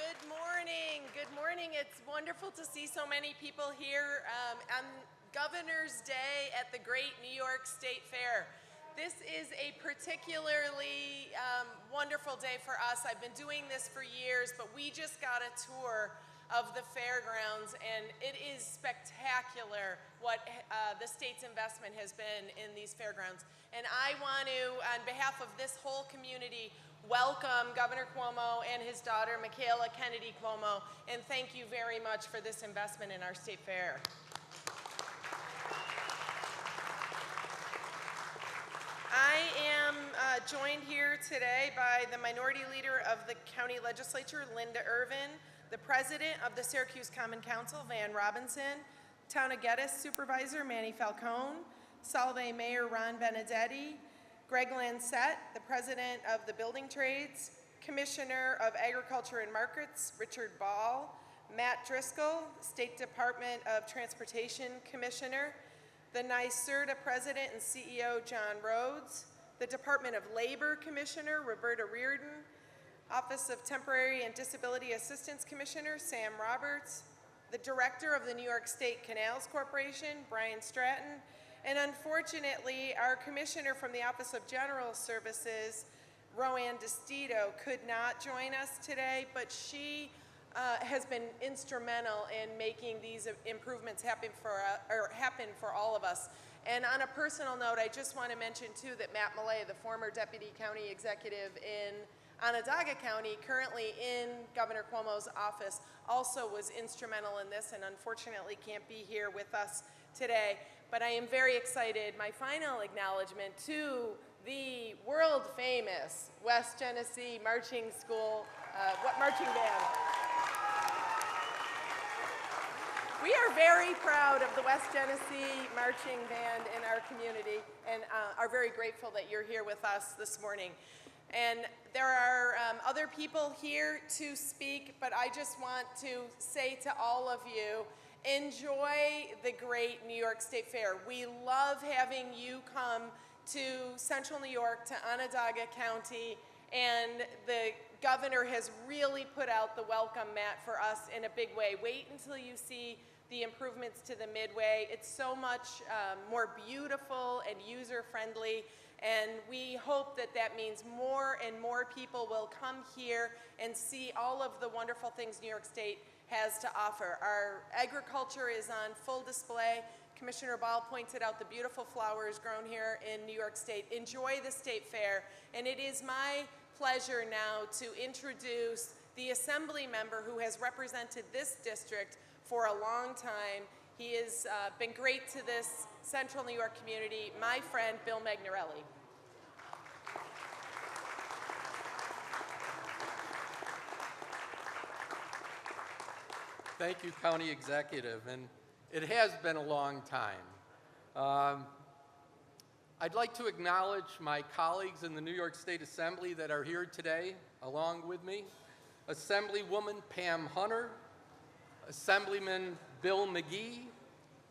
Good morning. Good morning. It's wonderful to see so many people here on Governor's Day at the Great New York State Fair. This is a particularly wonderful day for us. I've been doing this for years, but we just got a tour of the fairgrounds, and it is spectacular what the state's investment has been in these fairgrounds. And I want to, on behalf of this whole community, welcome Governor Cuomo and his daughter, Michaela Kennedy Cuomo, and thank you very much for this investment in our state fair. I am joined here today by the Minority Leader of the County Legislature, Linda Irvin, the President of the Syracuse Common Council, Van Robinson, Town of Geddes Supervisor, Manny Falcone, Solvay Mayor, Ron Benedetti, Greg Lancette, the President of the Building Trades, Commissioner of Agriculture and Markets, Richard Ball, Matt Driscoll, State Department of Transportation Commissioner, the NYSERDA President and CEO, John Rhodes, the Department of Labor Commissioner, Roberta Reardon, Office of Temporary and Disability Assistance Commissioner, Sam Roberts, the Director of the New York State Canals Corporation, Brian Stratton, and unfortunately, our Commissioner from the Office of General Services, Roanne DeStito, could not join us today, but she has been instrumental in making these improvements happen for all of us. And on a personal note, I just want to mention too that Matt Millay, the former Deputy County Executive in Onondaga County, currently in Governor Cuomo's office, also was instrumental in this and unfortunately can't be here with us today. But I am very excited. My final acknowledgement to the world famous West Genesee Marching School, marching band. We are very proud of the West Genesee Marching Band in our community and are very grateful that you're here with us this morning. And there are other people here to speak, but I just want to say to all of you, enjoy the great New York State Fair. We love having you come to Central New York, to Onondaga County, and the governor has really put out the welcome mat for us in a big way. Wait until you see the improvements to the Midway. It's so much more beautiful and user-friendly, and we hope that that means more and more people will come here and see all of the wonderful things New York State has to offer. Our agriculture is on full display. Commissioner Ball pointed out the beautiful flowers grown here in New York State. Enjoy the State Fair, and it is my pleasure now to introduce the Assembly member who has represented this district for a long time. He has been great to this Central New York community, my friend Bill Magnarelli. Thank you, County Executive, and it has been a long time. I'd like to acknowledge my colleagues in the New York State Assembly that are here today along with me. Assemblywoman Pam Hunter, Assemblyman Bill McGee,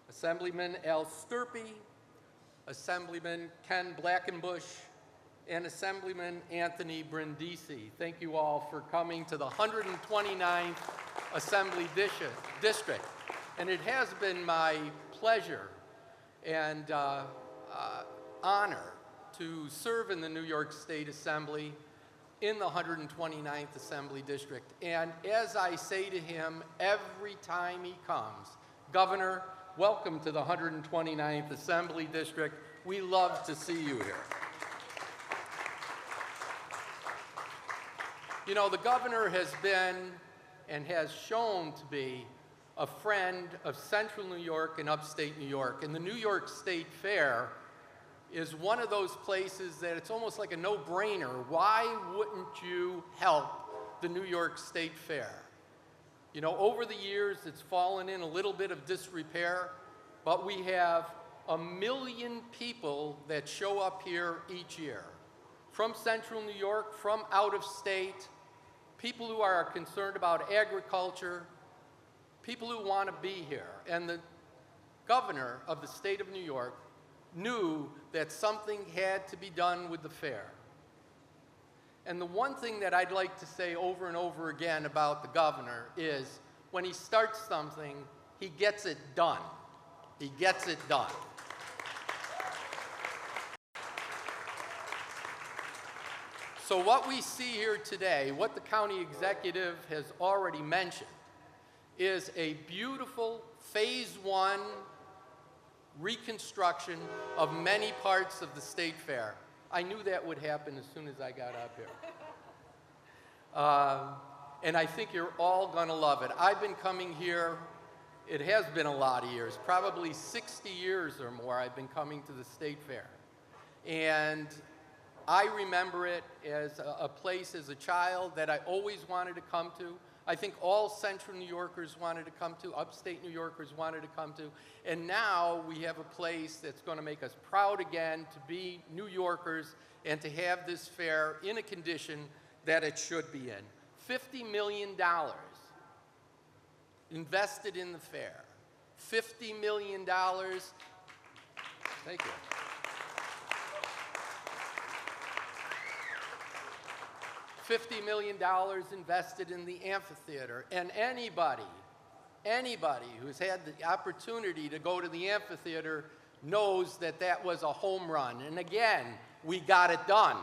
Assemblyman Al Sturpey, Assemblyman Ken Blackenbush, and Assemblyman Anthony Brindisi. Thank you all for coming to the 129th Assembly District. And it has been my pleasure and honor to serve in the New York State Assembly in the 129th Assembly District. And as I say to him every time he comes, Governor, welcome to the 129th Assembly District. We love to see you here. You know, the governor has been and has shown to be a friend of Central New York and upstate New York. And the New York State Fair is one of those places that it's almost like a no-brainer. Why wouldn't you help the New York State Fair? You know, over the years, it's fallen in a little bit of disrepair, but we have 1 million people that show up here each year. From Central New York, from out of state, people who are concerned about agriculture, people who want to be here. And the governor of the state of New York knew that something had to be done with the fair. And the one thing that I'd like to say over and over again about the governor is when he starts something, he gets it done. He gets it done. So what we see here today, what the county executive has already mentioned, is a beautiful Phase 1 reconstruction of many parts of the State Fair. I knew that would happen as soon as I got up here. And I think you're all going to love it. I've been coming here, it has been a lot of years, probably 60 years or more I've been coming to the State Fair. And I remember it as a place as a child that I always wanted to come to. I think all Central New Yorkers wanted to come to, upstate New Yorkers wanted to come to, and now we have a place that's going to make us proud again to be New Yorkers and to have this fair in a condition that it should be in. $50 million invested in the fair. $50 million. Thank you. $50 million invested in the amphitheater, and anybody who's had the opportunity to go to the amphitheater knows that that was a home run. And again, we got it done.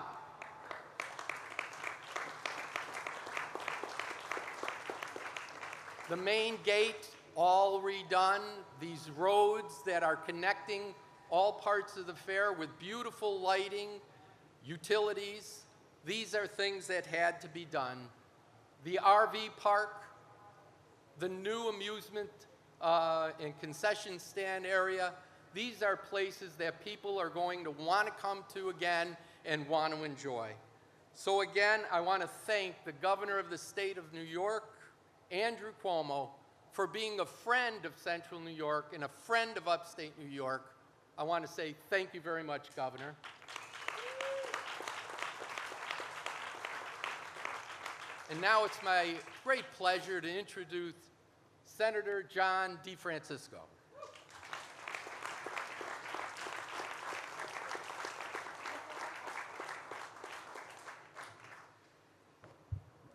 The main gate, all redone. These roads that are connecting all parts of the fair with beautiful lighting, utilities. These are things that had to be done. The RV park, the new amusement and concession stand area, these are places that people are going to want to come to again and want to enjoy. So again, I want to thank the governor of the state of New York, Andrew Cuomo, for being a friend of Central New York and a friend of upstate New York. I want to say thank you very much, Governor. And now it's my great pleasure to introduce Senator John DeFrancisco.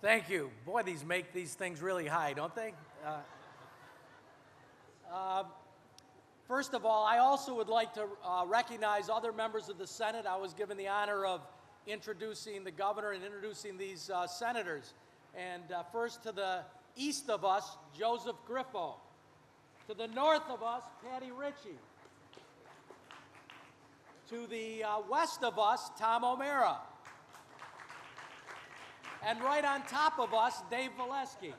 Thank you. Boy, these make these things really high, don't they? First of all, I also would like to recognize other members of the Senate. I was given the honor of introducing the governor and introducing these senators. And first to the east of us, Joseph Griffo. To the north of us, Patty Ritchie. To the west of us, Tom O'Mara. And right on top of us, Dave Valesky.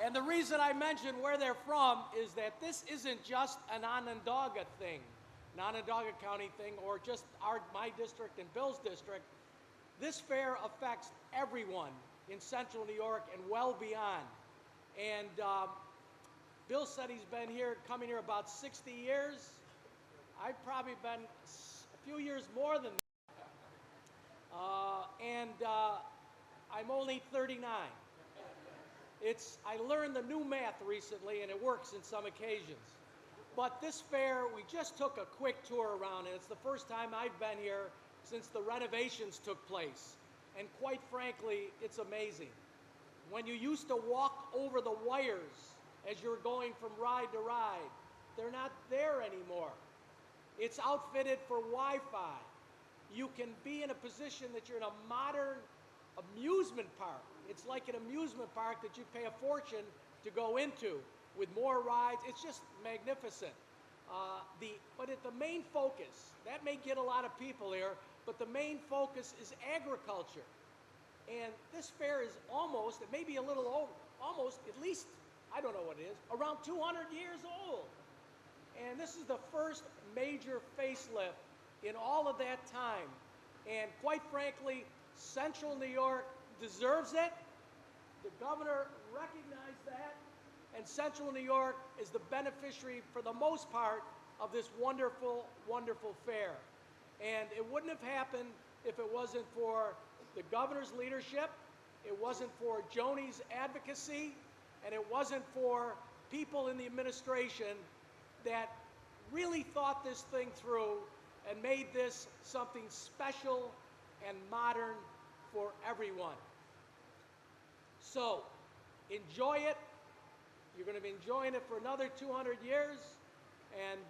And the reason I mention where they're from is that this isn't just an Onondaga thing, an Onondaga County thing, or just my district and Bill's district. This fair affects everyone in Central New York and well beyond. And Bill said he's been here, coming here about 60 years. I've probably been a few years more than that. I'm only 39. I learned the new math recently, and it works in some occasions. But this fair, we just took a quick tour around, and it's the first time I've been here since the renovations took place. And quite frankly, it's amazing. When you used to walk over the wires as you're going from ride to ride, they're not there anymore. It's outfitted for Wi-Fi. You can be in a position that you're in a modern amusement park. It's like an amusement park that you pay a fortune to go into with more rides. It's just magnificent. But the main focus, that may get a lot of people here, but the main focus is agriculture. And this fair is almost, it may be a little over, almost, at least, I don't know what it is, around 200 years old. And this is the first major facelift in all of that time. And quite frankly, Central New York deserves it. The governor recognized that. And Central New York is the beneficiary, for the most part, of this wonderful, wonderful fair. And it wouldn't have happened if it wasn't for the governor's leadership, it wasn't for Joni's advocacy, and it wasn't for people in the administration that really thought this thing through and made this something special and modern for everyone. So, enjoy it. You're going to be enjoying it for another 200 years. And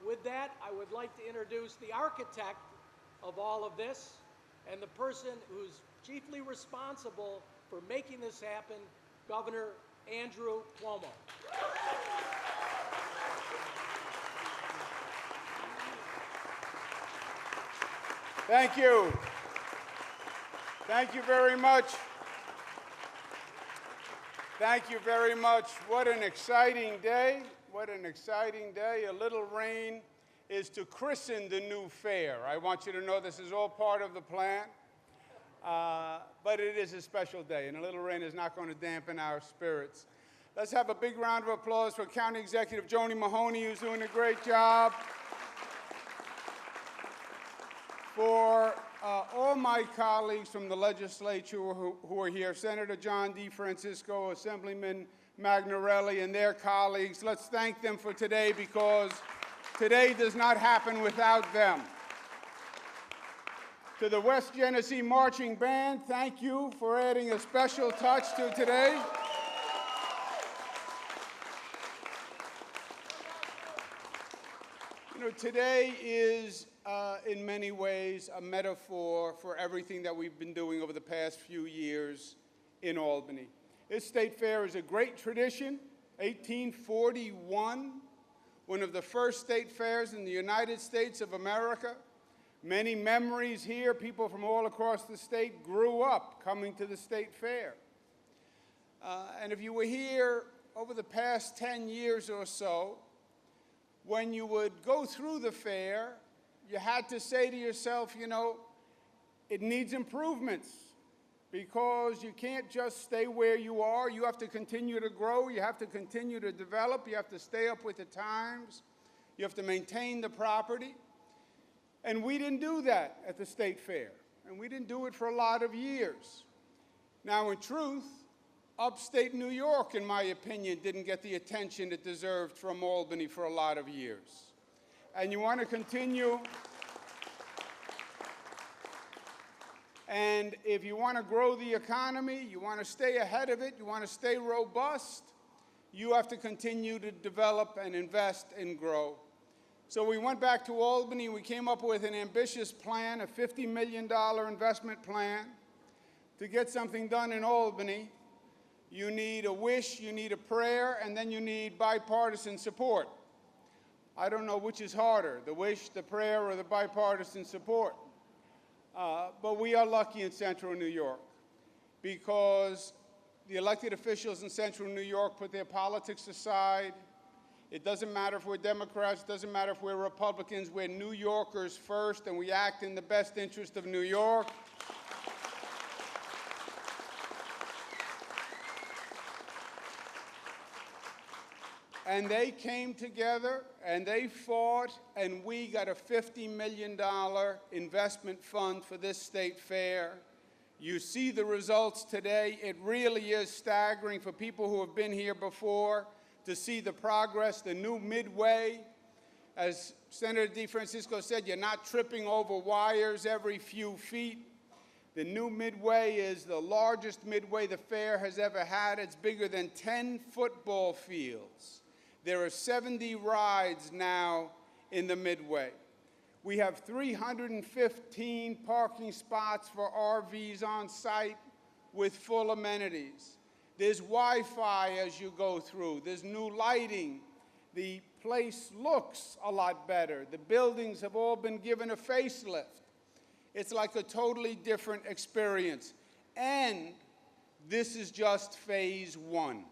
with that, I would like to introduce the architect of all of this and the person who's chiefly responsible for making this happen, Governor Andrew Cuomo. Thank you. Thank you very much. Thank you very much. What an exciting day. What an exciting day. A little rain is to christen the new fair. I want you to know this is all part of the plan. But it is a special day, and a little rain is not going to dampen our spirits. Let's have a big round of applause for County Executive Joni Mahoney, who's doing a great job. For all my colleagues from the legislature who are here, Senator John DeFrancisco, Assemblyman Magnarelli, and their colleagues, let's thank them for today, because today does not happen without them. To the West Genesee Marching Band, thank you for adding a special touch to today. You know, today is, in many ways, a metaphor for everything that we've been doing over the past few years in Albany. This state fair is a great tradition. 1841, one of the first state fairs in the United States of America. Many memories here. People from all across the state grew up coming to the state fair. And if you were here over the past 10 years or so, when you would go through the fair, you had to say to yourself, you know, it needs improvements, because you can't just stay where you are. You have to continue to grow. You have to continue to develop. You have to stay up with the times. You have to maintain the property. And we didn't do that at the state fair, and we didn't do it for a lot of years. Now, in truth, upstate New York, in my opinion, didn't get the attention it deserved from Albany for a lot of years. And you want to continue, and if you want to grow the economy, you want to stay ahead of it, you want to stay robust, you have to continue to develop and invest and grow. So we went back to Albany. We came up with an ambitious plan, a $50 million investment plan. To get something done in Albany, you need a wish, you need a prayer, and then you need bipartisan support. I don't know which is harder, the wish, the prayer, or the bipartisan support. But we are lucky in Central New York, because the elected officials in Central New York put their politics aside. It doesn't matter if we're Democrats, it doesn't matter if we're Republicans, we're New Yorkers first, and we act in the best interest of New York. And they came together, and they fought, and we got a $50 million investment fund for this state fair. You see the results today. It really is staggering for people who have been here before to see the progress, the new midway. As Senator DeFrancisco said, you're not tripping over wires every few feet. The new midway is the largest midway the fair has ever had. It's bigger than 10 football fields. There are 70 rides now in the midway. We have 315 parking spots for RVs on site with full amenities. There's Wi-Fi as you go through. There's new lighting. The place looks a lot better. The buildings have all been given a facelift. It's like a totally different experience. And this is just phase one.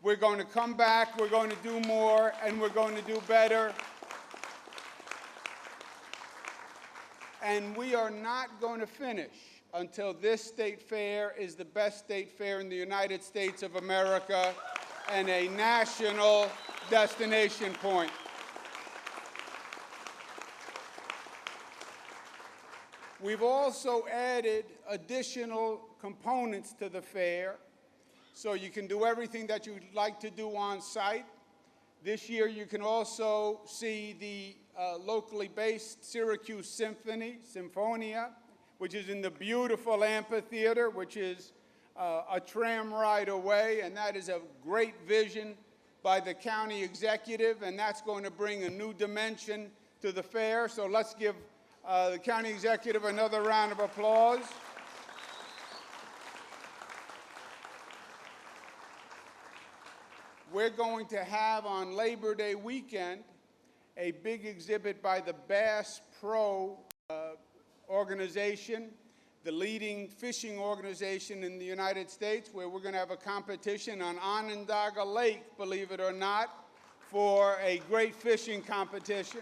We're going to come back, we're going to do more, and we're going to do better. And we are not going to finish until this state fair is the best state fair in the United States of America and a national destination point. We've also added additional components to the fair, so you can do everything that you'd like to do on site. This year you can also see the locally based Syracuse Symphonia, which is in the beautiful amphitheater, which is a tram ride away, and that is a great vision by the county executive, and that's going to bring a new dimension to the fair. So let's give the county executive another round of applause. We're going to have on Labor Day weekend a big exhibit by the Bass Pro organization, the leading fishing organization in the United States, where we're going to have a competition on Onondaga Lake, believe it or not, for a great fishing competition.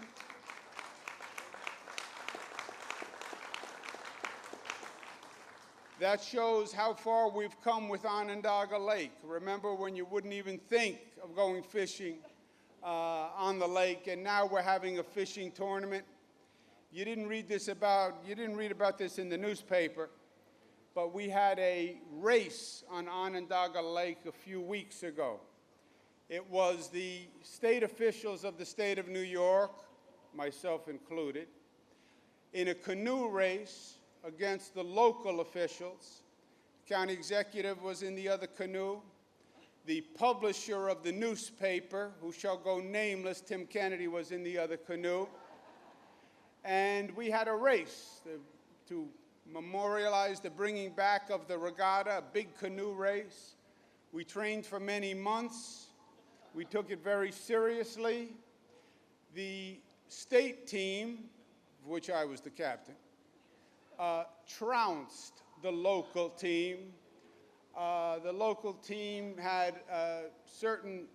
That shows how far we've come with Onondaga Lake. Remember when you wouldn't even think of going fishing on the lake, and now we're having a fishing tournament. You didn't read about this in the newspaper, but we had a race on Onondaga Lake a few weeks ago. It was the state officials of the state of New York, myself included, in a canoe race against the local officials. The county executive was in the other canoe. The publisher of the newspaper, who shall go nameless, Tim Kennedy, was in the other canoe. And we had a race to memorialize the bringing back of the regatta, a big canoe race. We trained for many months. We took it very seriously. The state team, of which I was the captain, trounced the local team. The local team had certain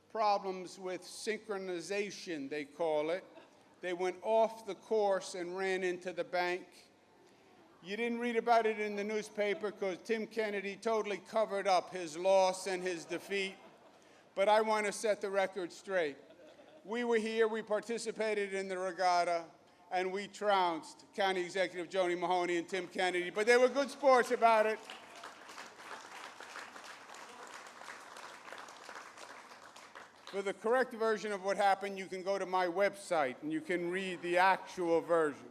problems with synchronization, they call it. They went off the course and ran into the bank. You didn't read about it in the newspaper because Tim Kennedy totally covered up his loss and his defeat. But I want to set the record straight. We were here, we participated in the regatta, and we trounced County Executive Joni Mahoney and Tim Kennedy, but they were good sports about it. For the correct version of what happened, you can go to my website and you can read the actual version.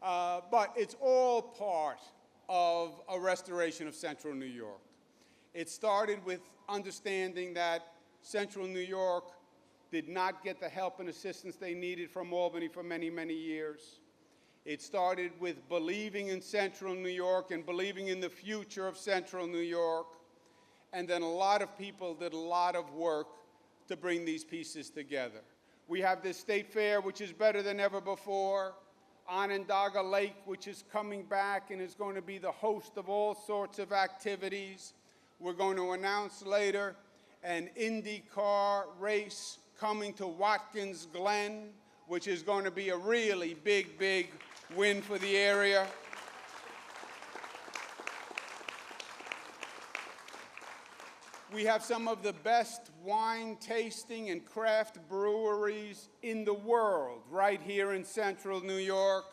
But it's all part of a restoration of Central New York. It started with understanding that Central New York did not get the help and assistance they needed from Albany for many, many years. It started with believing in Central New York and believing in the future of Central New York. And then a lot of people did a lot of work to bring these pieces together. We have this state fair, which is better than ever before. Onondaga Lake, which is coming back and is going to be the host of all sorts of activities. We're going to announce later an IndyCar race coming to Watkins Glen, which is going to be a really big, big win for the area. We have some of the best wine tasting and craft breweries in the world right here in Central New York.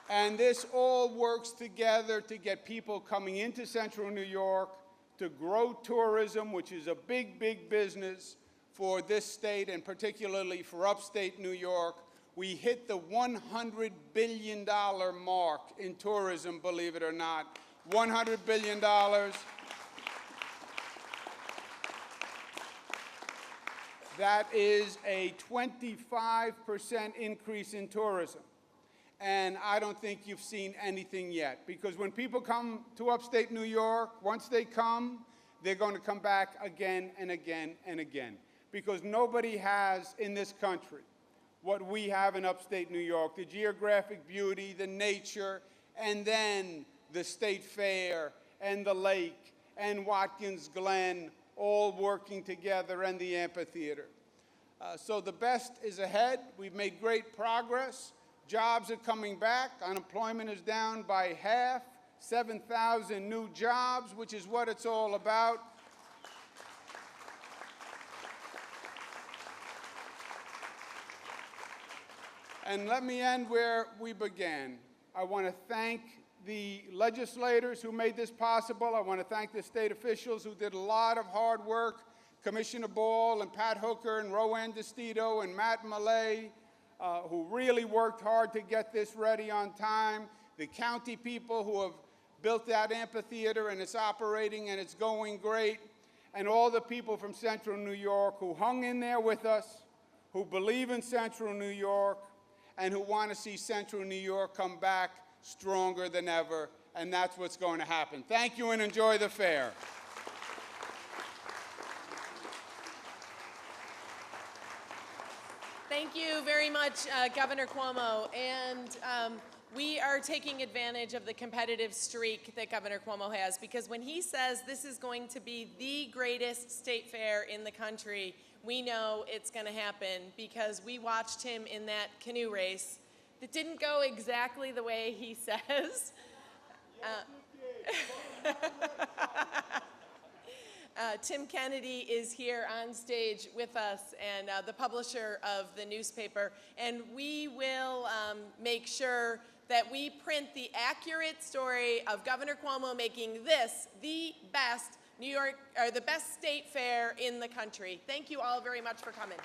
And this all works together to get people coming into Central New York, to grow tourism, which is a big, big business for this state and particularly for upstate New York. We hit the $100 billion mark in tourism, believe it or not. $100 billion. That is a 25% increase in tourism. And I don't think you've seen anything yet. Because when people come to upstate New York, once they come, they're going to come back again and again and again. Because nobody has in this country what we have in upstate New York, the geographic beauty, the nature, and then the state fair, and the lake, and Watkins Glen, all working together, and the amphitheater. So the best is ahead. We've made great progress. Jobs are coming back. Unemployment is down by half. 7,000 new jobs, which is what it's all about. And let me end where we began. I want to thank the legislators who made this possible. I want to thank the state officials who did a lot of hard work, Commissioner Ball and Pat Hooker and Rowan DeStito and Matt Millay, who really worked hard to get this ready on time, the county people who have built that amphitheater and it's operating and it's going great, and all the people from Central New York who hung in there with us, who believe in Central New York, and who want to see Central New York come back stronger than ever, and that's what's going to happen. Thank you and enjoy the fair. Thank you very much, Governor Cuomo. And we are taking advantage of the competitive streak that Governor Cuomo has, because when he says this is going to be the greatest state fair in the country, we know it's going to happen, because we watched him in that canoe race that didn't go exactly the way he says. Tim Kennedy is here on stage with us, and the publisher of the newspaper, and we will make sure that we print the accurate story of Governor Cuomo making this the best New York, or the best state fair in the country. Thank you all very much for coming.